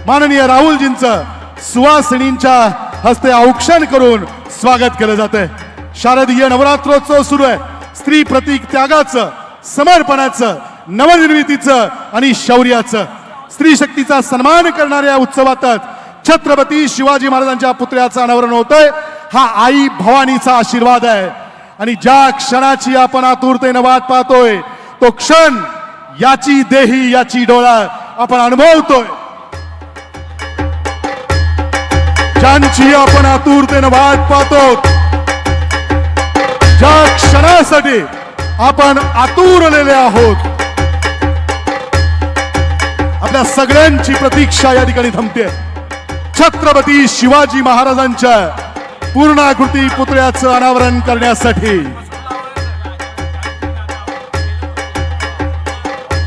माननीय राहुलजींचं सुवासिनींच्या हस्ते औक्षण करून स्वागत केलं जाते। शारदीय नवरात्रोत्सव सुरू आहे। स्त्री प्रतीक त्यागाचं, समर्पणाचं, नवनिर्मितीचं आणि शौर्याचं, स्त्री शक्तीचा सन्मान करणाऱ्या उत्सवातच छत्रपती शिवाजी महाराजांच्या पुतळ्याचं अनावरण होतंय। हा आई भवानीचा आशीर्वाद आहे आणि ज्या क्षणाची आपण आतुरतेने वाट पाहतोय तो क्षण याची देही याची डोळा आपण अनुभवतोय। ज्यांची आपण आतुरतेने वाट पाहतो, ज्या क्षणासाठी आपण आतुरलेले आहोत, आपल्या सगळ्यांची प्रतीक्षा या ठिकाणी थांबते। छत्रपती शिवाजी महाराजांच्या पूर्णाकृती पुतळ्याचं अनावरण करण्यासाठी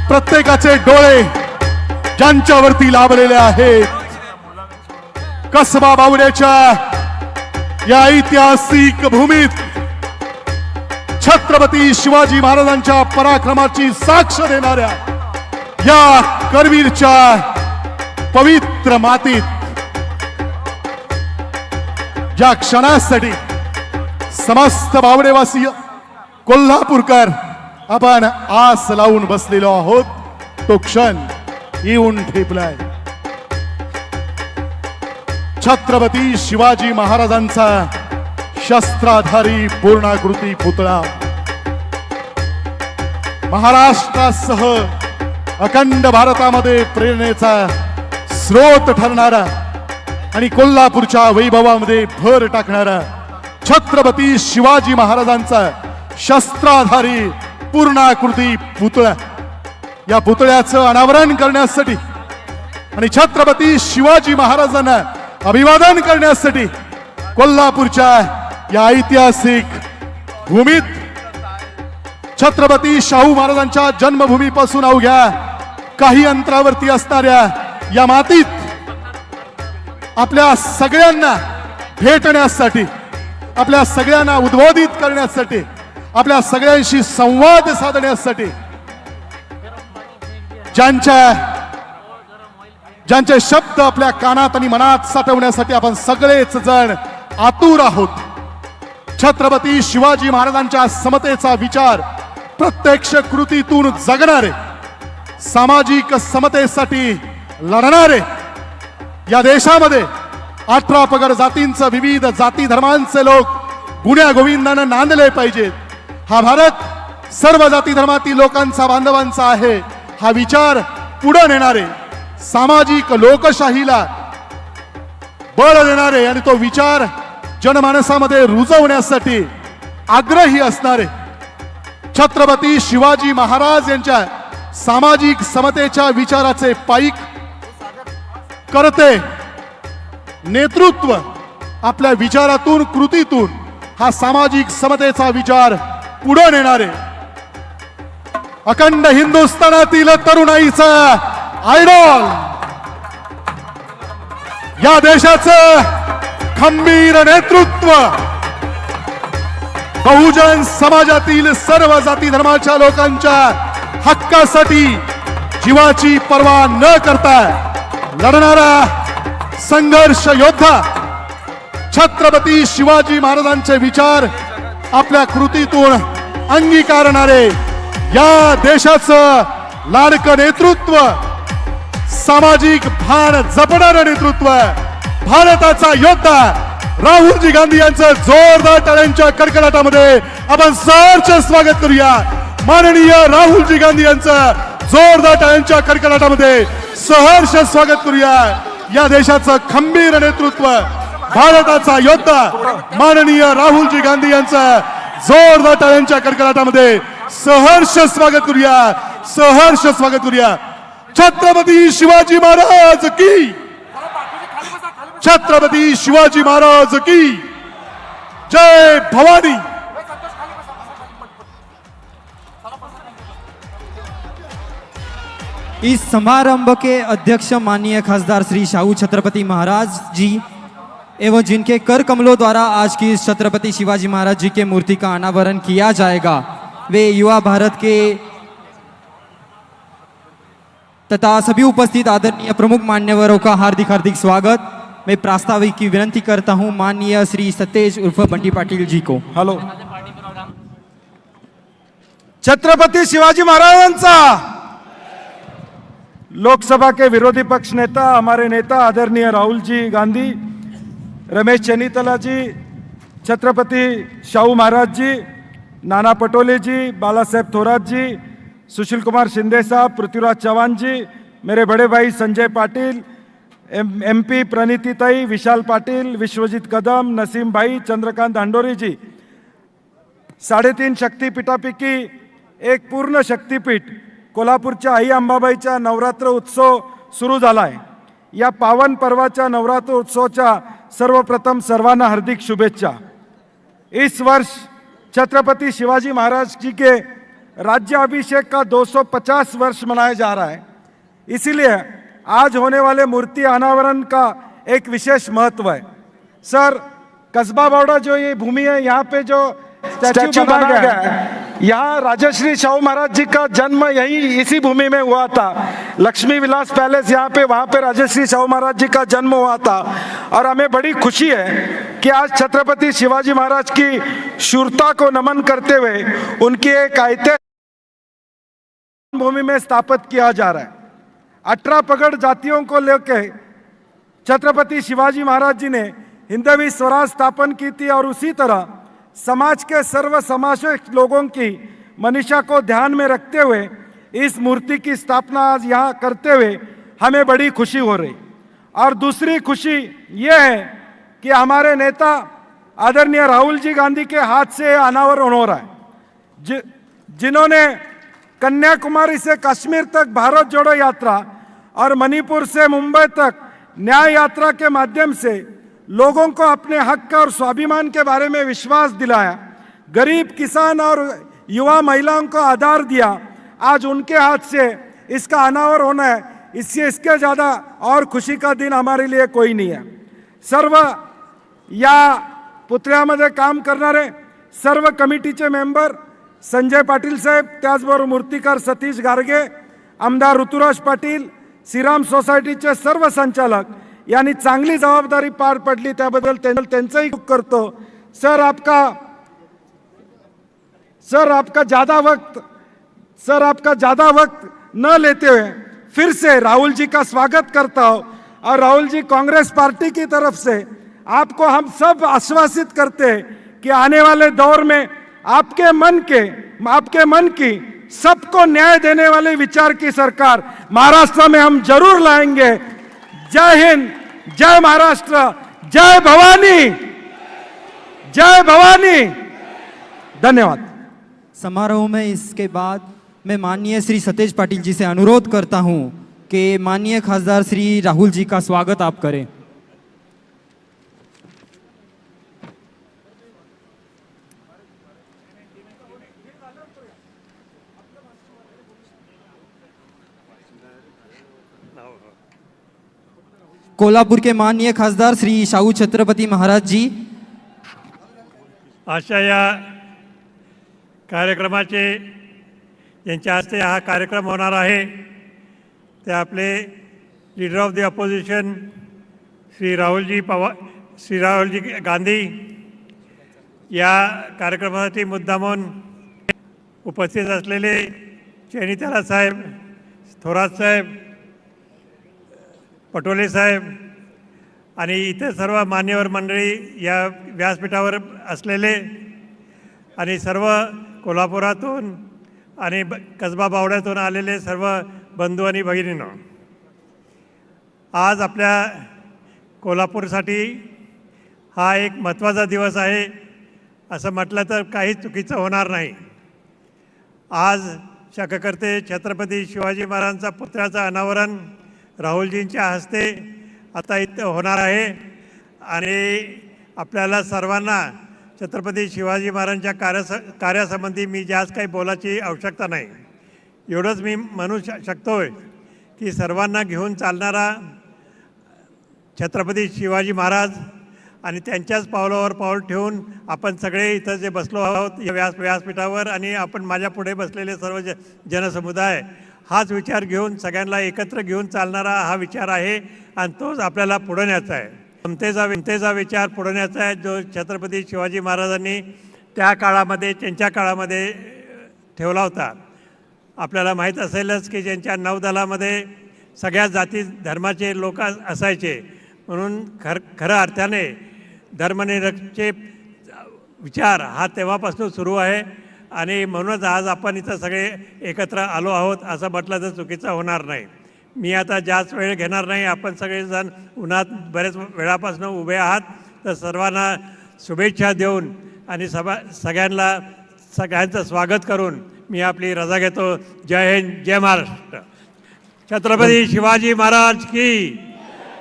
प्रत्येकाचे डोळे ज्यांच्यावरती लाभलेले आहेत, कसबा बावड्याच्या या ऐतिहासिक भूमीत छत्रपती शिवाजी महाराजांच्या पराक्रमाची साक्ष देणाऱ्या या करवीरच्या पवित्र मातीत ज्या क्षणासाठी समस्त बावडेवासीय कोल्हापूरकर आपण आस लावून बसलेलो आहोत, तो क्षण येऊन ठेपलाय। छत्रपती शिवाजी महाराजांचा शस्त्राधारी पूर्णाकृती पुतळा महाराष्ट्रासह अखंड भारतामध्ये प्रेरणेचा स्रोत ठरणारा आणि कोल्हापूरच्या वैभवामध्ये भर टाकणारा छत्रपती शिवाजी महाराजांचा शस्त्राधारी पूर्णाकृती पुतळा, या पुतळ्याचं अनावरण करण्यासाठी आणि छत्रपती शिवाजी महाराजांना अभिवादन करण्यासाठी कोल्हापूरच्या या ऐतिहासिक भूमीत छत्रपती शाहू महाराजांच्या जन्मभूमीपासून अवघ्या काही अंतरावरती असणाऱ्या या मातीत आपल्या सगळ्यांना भेटण्यासाठी, आपल्या सगळ्यांना उद्बोधित करण्यासाठी, आपल्या सगळ्यांशी संवाद साधण्यासाठी ज्यांचे शब्द आपल्या कानात आणि मनात साठवण्यासाठी आपण सगळेच जण आतुर आहोत। छत्रपती शिवाजी महाराजांच्या समतेचा विचार प्रत्यक्ष कृतीतून जगणारे, सामाजिक समतेसाठी लढणारे, या देशामध्ये 18 पगड जातींचं, विविध जाती धर्मांचे लोक गुण्या गोविंदाने नांदले पाहिजेत। हा भारत सर्व जाती धर्मातील लोकांचा, बांधवांचा आहे, हा विचार पुढे नेणारे, सामाजिक लोकशाहीला बळ देणारे आणि तो विचार जनमानसामध्ये रुजवण्यासाठी आग्रही असणारे छत्रपती शिवाजी महाराज यांच्या सामाजिक समतेच्या विचाराचे पाईक करते नेतृत्व, आपल्या विचारातून, कृतीतून हा सामाजिक समतेचा विचार पुढे नेणारे अखंड हिंदुस्थानातील तरुणाईचा आयडॉल, या देशाचं खंबीर नेतृत्व, बहुजन समाजातील सर्व जाती धर्माच्या लोकांच्या हक्कासाठी जीवाची पर्वा न करता लढणारा संघर्ष योद्धा छत्रपती शिवाजी महाराजांचे विचार आपल्या कृतीतून अंगीकारणारे या देशाचं लाडकं नेतृत्व, सामाजिक भान जपणारं नेतृत्व, भारताचा योद्धा राहुलजी गांधी यांचं जोरदार टाळ्यांच्या कडकडाटामध्ये आपण सहर्ष स्वागत करूया। माननीय राहुलजी गांधी यांचं जोरदार टाळ्यांच्या कडकडाटामध्ये सहर्ष स्वागत करूया। या देशाचं खंबीर नेतृत्व, भारताचा योद्धा माननीय राहुलजी गांधी यांचं जोरदार टाळ्यांच्या कडकडाटामध्ये सहर्ष स्वागत करूया, सहर्ष स्वागत करूया। छत्रपती शिवाजी महाराज की, छत्रपती शिवाजी महाराज की जय भवानी। इस समारंभ के अध्यक्ष माननीय खासदार श्री शाहू छत्रपति महाराज जी एवं जिनके कर कमलों द्वारा आज की इस छत्रपति शिवाजी महाराज जी के मूर्ति का अनावरण किया जाएगा, वे युवा भारत के तथा सभी उपस्थित आदरणीय प्रमुख मान्यवरों का हार्दिक हार्दिक स्वागत। मैं प्रास्ताविक की विनंती करता हूं माननीय श्री सतेज उर्फ बंटी पाटिल जी को। हॅलो, छत्रपती शिवाजी महाराजांचा। लोकसभा के विरोधी पक्ष नेता, हमारे नेता आदरणीय राहुल जी गांधी, रमेश चन्नीतला जी, छत्रपति शाहू महाराज जी, नाना पटोले जी, बाला साहेब थोरात जी, सुशील कुमार शिंदे साहब, पृथ्वीराज चौहान जी, मेरे बड़े भाई संजय पाटिल, एमपी प्रणितीताई, विशाल पाटिल, विश्वजीत कदम, नसीम भाई, चंद्रकांत हांडोरी जी, 3.5 शक्तिपीठापैकी एक पूर्ण शक्तिपीठ कोल्हापूरच्या आई अंबाबाईचा नवरात्र उत्सव सुरू झाला आहे। या पावन पर्वाच्या नवरात्र उत्सवाच्या सर्वप्रथम सर्वांना हार्दिक शुभेच्छा। इस वर्ष छत्रपति शिवाजी महाराज जी के राज्याभिषेक का 250 वर्ष मनाया जा रहा है, इसीलिए आज होने वाले मूर्ति अनावरण का एक विशेष महत्व है। सर, कस्बा बावड़ा जो ये भूमि है, यहाँ पे जो स्टैच्यू बनाया गया है, यहाँ राजश्री शाहू महाराज जी का जन्म यही इसी भूमि में हुआ था। लक्ष्मी विलास पैलेस यहाँ पे, वहाँ पे राजश्री शाहू महाराज जी का जन्म हुआ था। और हमें बड़ी खुशी है कि आज छत्रपति शिवाजी महाराज की शूरता को नमन करते हुए उनकी एक ऐतिहासिक भूमि में स्थापित किया जा रहा है। 18 पगड़ जातियों को लेकर छत्रपति शिवाजी महाराज जी ने हिंदवी स्वराज स्थापन की थी और उसी तरह समाज के सर्व समावेशी लोगों की मनीषा को ध्यान में रखते हुए इस मूर्ति की स्थापना आज यहाँ करते हुए हमें बड़ी खुशी हो रही। और दूसरी खुशी ये है कि हमारे नेता आदरणीय राहुल जी गांधी के हाथ से अनावरण हो रहा है, जिन्होंने कन्याकुमारी से कश्मीर तक भारत जोड़ो यात्रा और मणिपुर से मुंबई तक न्याय यात्रा के माध्यम से लोगों को अपने हक और स्वाभिमान के बारे में विश्वास दिलाया, गरीब किसान और युवा महिलाओं को आधार दिया। आज उनके हाथ से इसका अनावरण होना है, इसके ज़्यादा और खुशी का दिन हमारे लिए कोई नहीं है। सर्व या पुतळ्यामध्ये काम करणारे सर्व कमिटीचे मेंबर संजय पाटील साहेब, त्याचबरोबर मूर्तिकार सतीश गारगे, आमदार ऋतुराज पाटील, श्रीराम सोसायटीचे सर्व संचालक यांनी चांगली जबाबदारी पार पडली, त्याबद्दल त्यांचंही करतो। सर आपका ज़्यादा वक्त न लेते हुए फिर से राहुल जी का स्वागत करता हूँ। और राहुल जी, कांग्रेस पार्टी की तरफ से आपको हम सब आश्वासित करते हैं कि आने वाले दौर में आपके मन की सबको न्याय देने वाले विचार की सरकार महाराष्ट्र में हम जरूर लाएंगे। जय हिंद, जय महाराष्ट्र, जय भवानी, जय भवानी। धन्यवाद। समारोह में इसके बाद मैं माननीय श्री सतेज पाटिल जी से अनुरोध करता हूं कि माननीय खासदार श्री राहुल जी का स्वागत आप करें। कोल्हापुर के माननीय खासदार श्री शाहू छत्रपति महाराज जी। अशा या कार्यक्रमाचे यांच्या हस्ते हा कार्यक्रम होणार आहे ते आपले leader of the opposition Shri Rahulji Gandhi या कार्यक्रमासाठी मुद्दामून उपस्थित असलेले चैनीताला साहेब, थोरात साहेब, पटोले साहेब आणि इतर सर्व मान्यवर मंडळी या व्यासपीठावर असलेले आणि सर्व कोल्हापुरातून आणि कसबा बावड्यातून आलेले सर्व बंधू आणि भगिनींनो, आज आपल्या कोल्हापूरसाठी हा एक महत्त्वाचा दिवस आहे असं म्हटलं तर काही चुकीचं होणार नाही। आज शाखकर्ते छत्रपती शिवाजी महाराजांचा पुतळ्याचं अनावरण राहुलजींच्या हस्ते आता इथं होणार आहे आणि आपल्याला सर्वांना छत्रपती शिवाजी महाराजांच्या कार्यासंबंधी मी जास्त काही बोलायची आवश्यकता नाही। एवढंच मी म्हणू शकतोय की सर्वांना घेऊन चालणारा छत्रपती शिवाजी महाराज आणि त्यांच्याच पावलावर पाऊल ठेवून आपण सगळे इथं जे बसलो आहोत या व्यासपीठावर आणि आपण माझ्या पुढे बसलेले सर्व जनसमुदाय हाच विचार घेऊन सगळ्यांना एकत्र घेऊन चालणारा हा विचार आहे आणि तोच आपल्याला पुढे न्यायचा आहे. समतेचा विचार पुढे न्यायचा आहे जो छत्रपती शिवाजी महाराजांनी त्या काळामध्ये त्यांच्या काळामध्ये ठेवला होता. आपल्याला माहीत असेलच की ज्यांच्या नौदलामध्ये सगळ्या जाती धर्माचे लोक असायचे, म्हणून खऱ्या अर्थाने धर्मनिरपेक्षचे विचार हा तेव्हापासून सुरू आहे आणि म्हणूनच आज आपण इथं सगळे एकत्र आलो आहोत असं म्हटलं तर चुकीचं होणार नाही. मी आता जास्त वेळ घेणार नाही. आपण सगळेजण उन्हात बरेच वेळापासून उभे आहात, तर सर्वांना शुभेच्छा देऊन आणि सगळ्यांचं स्वागत करून मी आपली रजा घेतो. जय हिंद, जय महाराष्ट्र. छत्रपती शिवाजी महाराज की,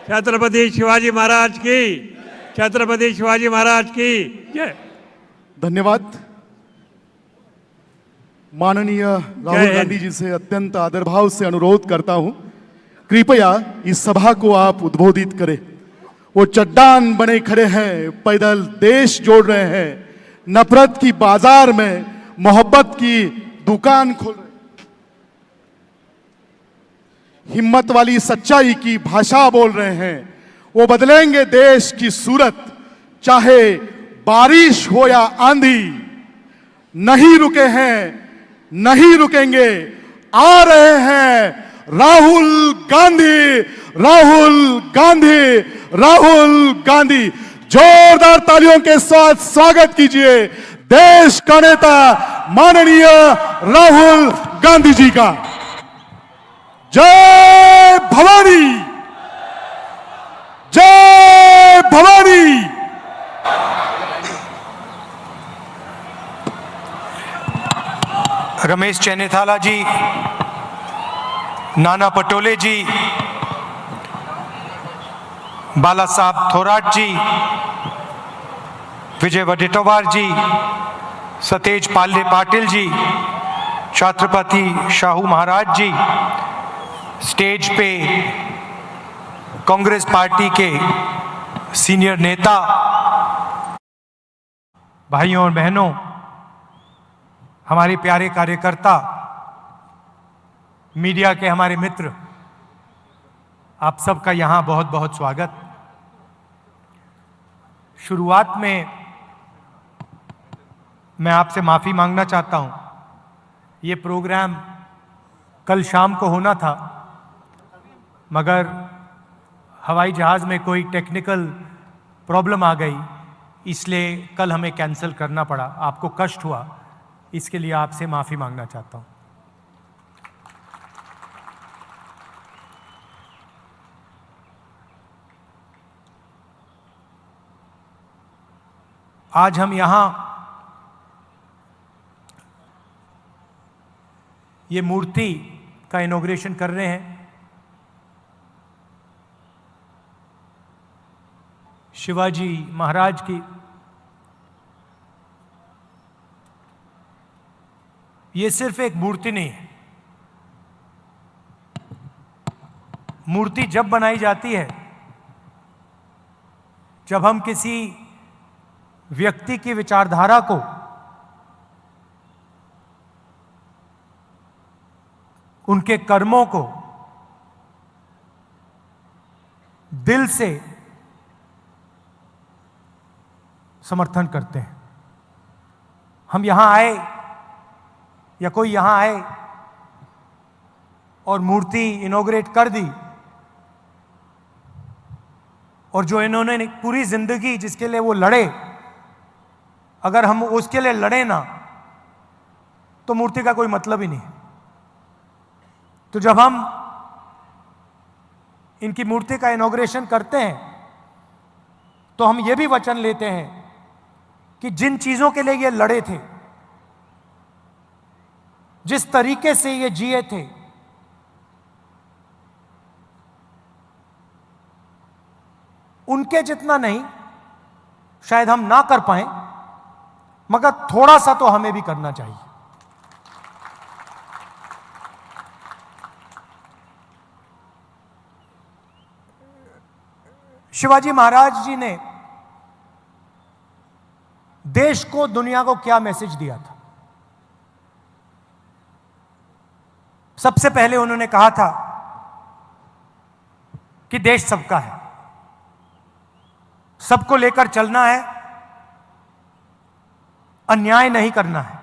छत्रपती शिवाजी महाराज की, छत्रपती शिवाजी महाराज की जय. धन्यवाद. माननीय राहुल गांधी जी से अत्यंत आदर भाव से अनुरोध करता हूं, कृपया इस सभा को आप उद्बोधित करें. वो चट्टान बने खड़े हैं, पैदल देश जोड़ रहे हैं, नफरत की बाजार में मोहब्बत की दुकान खोल रहे हैं, हिम्मत वाली सच्चाई की भाषा बोल रहे हैं. वो बदलेंगे देश की सूरत, चाहे बारिश हो या आंधी. नहीं रुके हैं, नहीं रुकेंगे, आ रहे हैं राहुल गांधी, राहुल गांधी, राहुल गांधी. जोरदार तालियों के साथ स्वागत कीजिए देश का नेता माननीय राहुल गांधी जी का. जय भवानी, जय भवानी. रमेश चेन्नीथाला जी, नाना पटोले जी, बाला साहब थोराट जी, विजय वडेट्टीवार जी, सतेज पाटिल जी, छत्रपति शाहू महाराज जी, स्टेज पे कांग्रेस पार्टी के सीनियर नेता, भाइयों और बहनों, हमारे प्यारे कार्यकर्ता, मीडिया के हमारे मित्र, आप सबका यहाँ बहुत बहुत स्वागत. शुरुआत में मैं आपसे माफ़ी मांगना चाहता हूँ. ये प्रोग्राम कल शाम को होना था, मगर हवाई जहाज़ में कोई टेक्निकल प्रॉब्लम आ गई, इसलिए कल हमें कैंसिल करना पड़ा. आपको कष्ट हुआ, इसके लिए आपसे माफ़ी मांगना चाहता हूँ. आज हम यहाँ ये मूर्ति का इनॉग्रेशन कर रहे हैं. शिवाजी महाराज की. ये सिर्फ एक मूर्ति नहीं है. मूर्ति जब बनाई जाती है, जब हम किसी व्यक्ति की विचारधारा को उनके कर्मों को दिल से समर्थन करते हैं. हम यहां आए या कोई यहां आए और मूर्ति इनॉग्रेट कर दी, और जो इन्होंने पूरी जिंदगी जिसके लिए वो लड़े, अगर हम उसके लिए लड़े ना, तो मूर्ति का कोई मतलब ही नहीं. तो जब हम इनकी मूर्ति का इनॉग्रेशन करते हैं, तो हम ये भी वचन लेते हैं कि जिन चीजों के लिए ये लड़े थे, जिस तरीके से ये जिए थे, उनके जितना नहीं शायद हम ना कर पाए, मगर थोड़ा सा तो हमें भी करना चाहिए. शिवाजी महाराज जी ने देश को, दुनिया को क्या मैसेज दिया था? सबसे पहले उन्होंने कहा था कि देश सबका है, सबको लेकर चलना है, अन्याय नहीं करना है।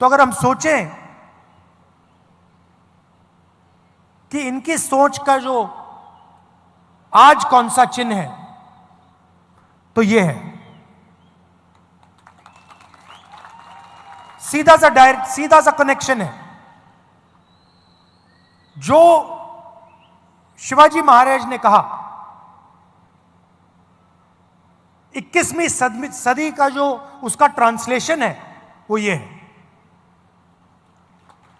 तो अगर हम सोचें कि इनकी सोच का जो आज कौन सा चिन्ह है, तो यह है सीधा सा कनेक्शन है जो शिवाजी महाराज ने कहा। 21वीं सदी का जो उसका ट्रांसलेशन है वो ये है।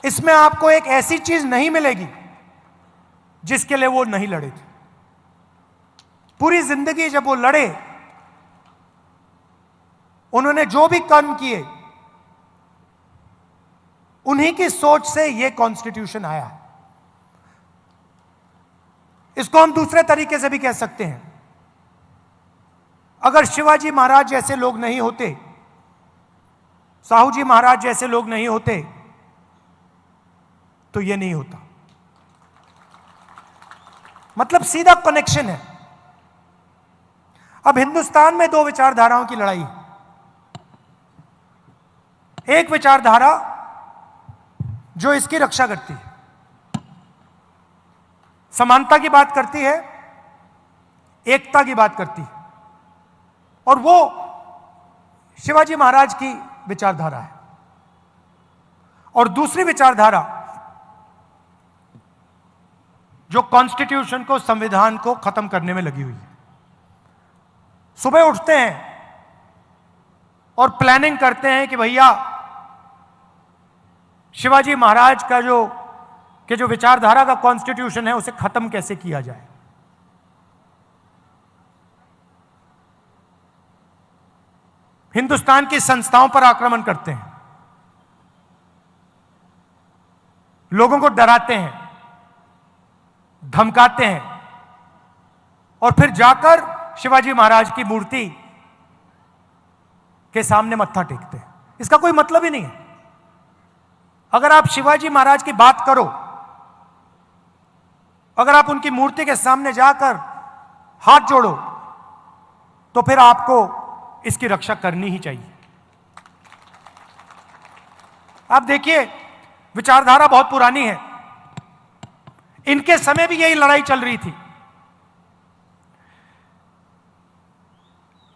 इसमें आपको एक ऐसी चीज नहीं मिलेगी जिसके लिए वो नहीं लड़े थे। पूरी जिंदगी जब वो लड़े, उन्होंने जो भी कर्म किए, उन्हीं की सोच से ये कॉन्स्टिट्यूशन आया है। इसको हम दूसरे तरीके से भी कह सकते हैं, अगर शिवाजी महाराज जैसे लोग नहीं होते, साहू जी महाराज जैसे लोग नहीं होते, तो ये नहीं होता। मतलब सीधा कनेक्शन है। अब हिंदुस्तान में दो विचारधाराओं की लड़ाई है। एक विचारधारा जो इसकी रक्षा करती है, समानता की बात करती है, एकता की बात करती है, और वो शिवाजी महाराज की विचारधारा है। और दूसरी विचारधारा जो कॉन्स्टिट्यूशन को, संविधान को खत्म करने में लगी हुई है। सुबह उठते हैं और प्लानिंग करते हैं कि भैया शिवाजी महाराज का जो विचारधारा का कॉन्स्टिट्यूशन है उसे खत्म कैसे किया जाए। हिंदुस्तान की संस्थाओं पर आक्रमण करते हैं, लोगों को डराते हैं, धमकाते हैं, और फिर जाकर शिवाजी महाराज की मूर्ति के सामने मत्था टेकते हैं। इसका कोई मतलब ही नहीं है। अगर आप शिवाजी महाराज की बात करो, अगर आप उनकी मूर्ति के सामने जाकर हाथ जोड़ो, तो फिर आपको इसकी रक्षा करनी ही चाहिए। आप देखिए, विचारधारा बहुत पुरानी है। इनके समय भी यही लड़ाई चल रही थी।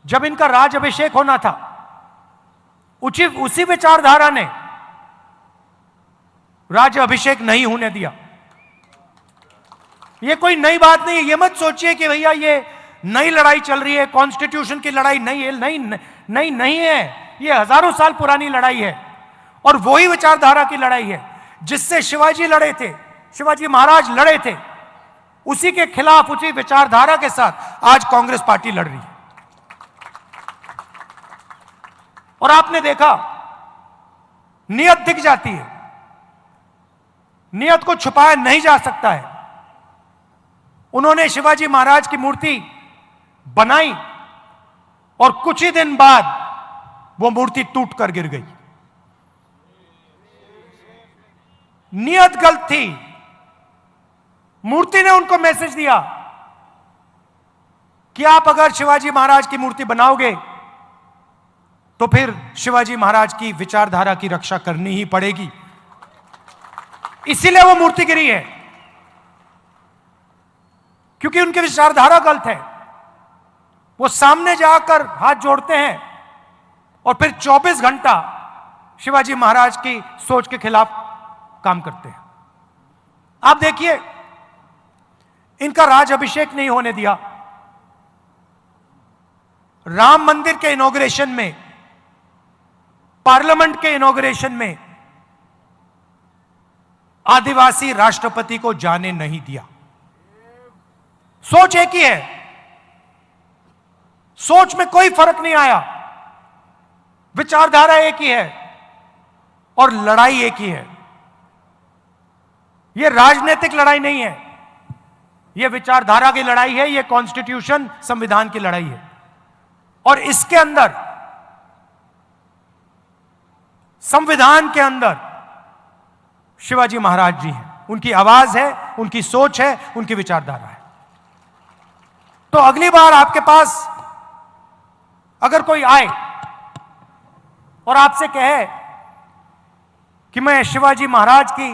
जब इनका राज अभिषेक होना था, उसी विचारधारा ने राज अभिषेक नहीं होने दिया। यह कोई नई बात नहीं है। यह मत सोचिए कि भैया ये नई लड़ाई चल रही है, कॉन्स्टिट्यूशन की लड़ाई नई है। नहीं है। यह हजारों साल पुरानी लड़ाई है, और वही विचारधारा की लड़ाई है जिससे शिवाजी लड़े थे, शिवाजी महाराज लड़े थे। उसी के खिलाफ, उसी विचारधारा के साथ आज कांग्रेस पार्टी लड़ रही है। और आपने देखा, नियत दिख जाती है, नियत को छुपाया नहीं जा सकता है। उन्होंने शिवाजी महाराज की मूर्ति बनाई और कुछ ही दिन बाद वो मूर्ति टूट कर गिर गई। नियत गलत थी। मूर्ति ने उनको मैसेज दिया कि आप अगर शिवाजी महाराज की मूर्ति बनाओगे तो फिर शिवाजी महाराज की विचारधारा की रक्षा करनी ही पड़ेगी। इसीलिए वो मूर्ति गिरी है, क्योंकि उनकी विचारधारा गलत है। वो सामने जाकर हाथ जोड़ते हैं और फिर 24 घंटा शिवाजी महाराज की सोच के खिलाफ काम करते हैं। आप देखिए, इनका राज अभिषेक नहीं होने दिया। राम मंदिर के इनॉग्रेशन में, पार्लियामेंट के इनॉग्रेशन में आदिवासी राष्ट्रपति को जाने नहीं दिया। सोच एक ही है, सोच में कोई फर्क नहीं आया, विचारधारा एक ही है और लड़ाई एक ही है। यह राजनीतिक लड़ाई नहीं है, यह विचारधारा की लड़ाई है, यह कॉन्स्टिट्यूशन, संविधान की लड़ाई है। और इसके अंदर, संविधान के अंदर शिवाजी महाराज जी हैं, उनकी आवाज है, उनकी सोच है, उनकी विचारधारा है। तो अगली बार आपके पास अगर कोई आए और आपसे कहे कि मैं शिवाजी महाराज की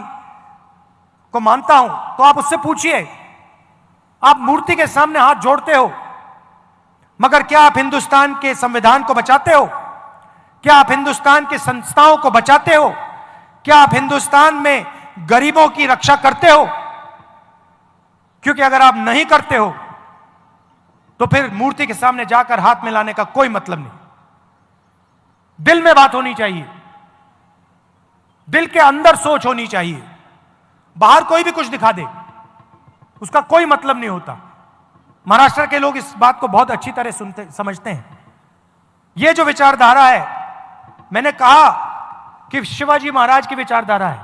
को मानता हूं, तो आप उससे पूछिए, आप मूर्ति के सामने हाथ जोड़ते हो, मगर क्या आप हिंदुस्तान के संविधान को बचाते हो? क्या आप हिंदुस्तान के संस्थाओं को बचाते हो? क्या आप हिंदुस्तान में गरीबों की रक्षा करते हो? क्योंकि अगर आप नहीं करते हो तो फिर मूर्ति के सामने जाकर हाथ मिलाने का कोई मतलब नहीं। दिल में बात होनी चाहिए, दिल के अंदर सोच होनी चाहिए। बाहर कोई भी कुछ दिखा दे, उसका कोई मतलब नहीं होता। महाराष्ट्र के लोग इस बात को बहुत अच्छी तरह समझते हैं। यह जो विचारधारा है, मैंने कहा कि शिवाजी महाराज की विचारधारा है,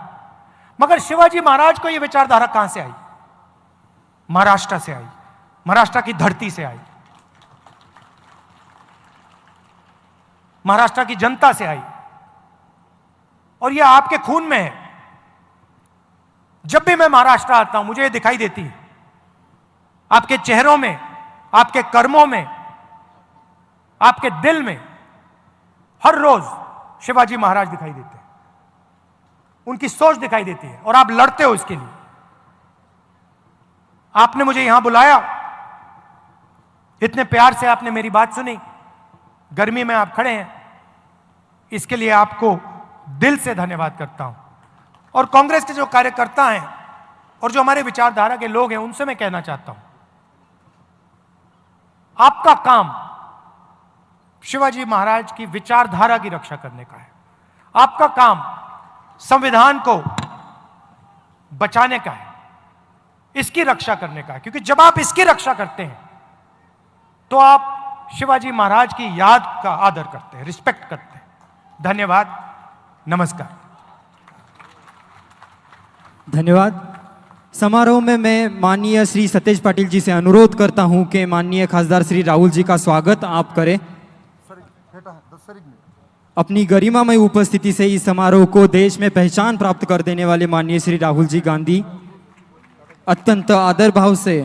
मगर शिवाजी महाराज को यह विचारधारा कहां से आई? महाराष्ट्र से आई, महाराष्ट्र की धरती से आई, महाराष्ट्र की जनता से आई, और यह आपके खून में है। जब भी मैं महाराष्ट्र आता हूं, मुझे यह दिखाई देती है, आपके चेहरों में, आपके कर्मों में, आपके दिल में हर रोज शिवाजी महाराज दिखाई देते हैं, उनकी सोच दिखाई देती है, और आप लड़ते हो इसके लिए। आपने मुझे यहां बुलाया, इतने प्यार से आपने मेरी बात सुनी, गर्मी में आप खड़े हैं, इसके लिए आपको दिल से धन्यवाद करता हूं। और कांग्रेस के जो कार्यकर्ता हैं और जो हमारे विचारधारा के लोग हैं, उनसे मैं कहना चाहता हूं, आपका काम शिवाजी महाराज की विचारधारा की रक्षा करने का है। आपका काम संविधान को बचाने का है, इसकी रक्षा करने का है। क्योंकि जब आप इसकी रक्षा करते हैं तो आप शिवाजी महाराज की याद का आदर करते हैं, रिस्पेक्ट करते हैं। धन्यवाद, नमस्कार। धन्यवाद। समारोह में मैं माननीय श्री सतेज पाटिल जी से अनुरोध करता हूं कि माननीय खासदार श्री राहुल जी का स्वागत आप करें। अपनी गरिमामय उपस्थिति से इस समारोह को देश में पहचान प्राप्त कर देने वाले माननीय श्री राहुल जी गांधी, अत्यंत आदर भाव से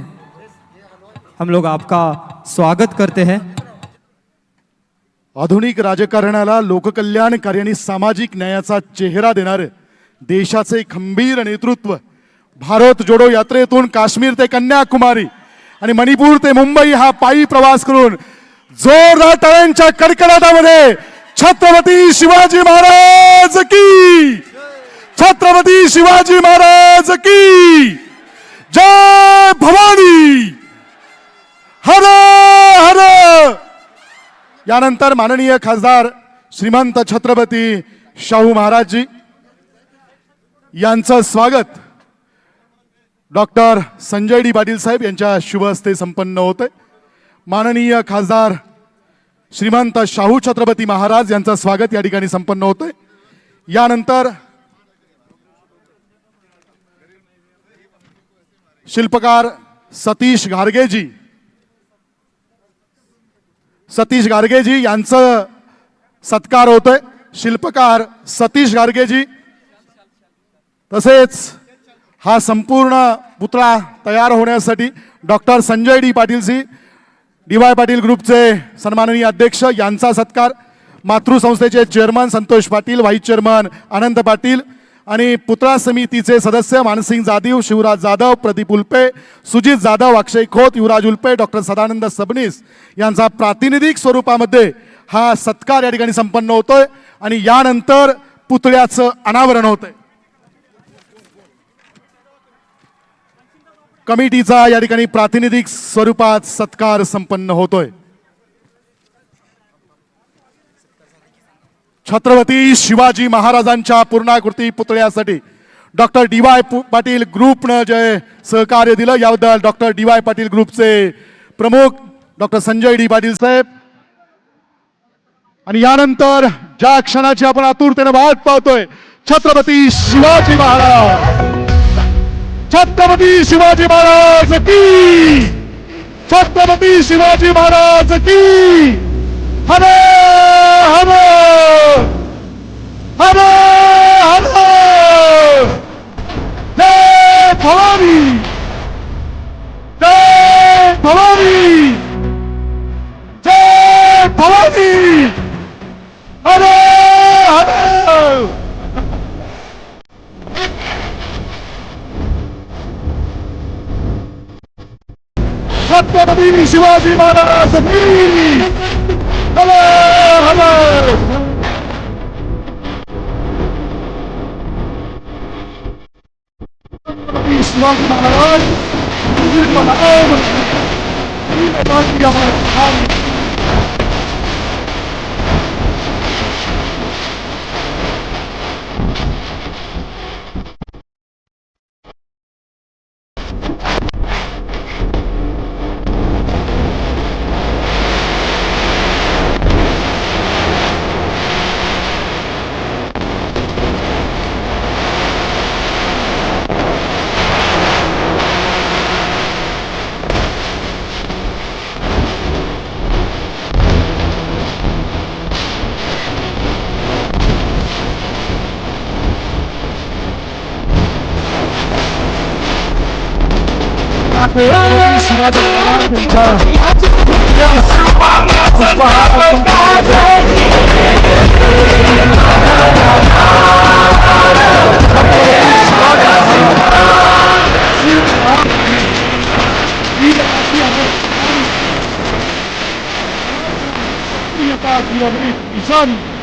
हम लोग आपका स्वागत करते हैं। आधुनिक राजकारणाला लोककल्याणकारी आणि सामाजिक न्यायाचा चेहरा देणारे देशाचे खंबीर नेतृत्व, भारत जोडो यात्रेतून काश्मीर ते कन्याकुमारी आणि मणिपूर ते मुंबई हा पायी प्रवास करून जोरदार टाळ्यांच्या कडकडाटामध्ये छत्रपती शिवाजी महाराज की, छत्रपती शिवाजी महाराज की जय भवानी, हर हर। यानंतर माननीय खासदार श्रीमंत छत्रपती शाहू महाराज जी यांचं स्वागत डॉक्टर संजय डी पाटील साहेब यांच्या शुभ हस्ते संपन्न होते। माननीय खासदार श्रीमंत शाहू छत्रपती महाराज यांचं स्वागत या ठिकाणी संपन्न होते। यानंतर शिल्पकार सतीश गारगेजी यांचं सत्कार होतोय। शिल्पकार सतीश गारगेजी, तसेच हा संपूर्ण पुतळा तयार होण्यासाठी डॉक्टर संजय डी पाटील जी, DY पाटील ग्रुपचे सन्माननीय अध्यक्ष यांचा सत्कार, मातृसंस्थेचे chairman Santosh Patil, vice chairman Anand Patil आणि पुतळा समितीचे सदस्य मानसिंग जाधव, शिवराज जाधव, प्रदीप उल्पे, सुजित जाधव, अक्षय खोत, युवराज उल्पे, डॉक्टर सदानंद सबनीस यांचा प्रातिनिधिक स्वरूपामध्ये हा सत्कार या ठिकाणी संपन्न होतोय आणि यानंतर पुतळ्याचं अनावरण होतंय। कमिटीचा या ठिकाणी प्रातिनिधिक स्वरूपात सत्कार संपन्न होतोय। छत्रपती शिवाजी महाराजांच्या पूर्णाकृती पुतळ्यासाठी डॉक्टर DY पाटील ग्रुपनं जे सहकार्य दिलं याबद्दल डॉक्टर DY पाटील ग्रुपचे प्रमुख डॉक्टर संजय डी पाटील साहेब, आणि यानंतर ज्या क्षणाची आपण आतुरतेने वाट पाहतोय, छत्रपती शिवाजी महाराज, छत्रपती शिवाजी महाराज की, छत्रपती शिवाजी महाराज की, हर हर हर हर छत्रपती शिवाजी महाराज की हलो हलो छत्रपती शिवाजी महाराज किसान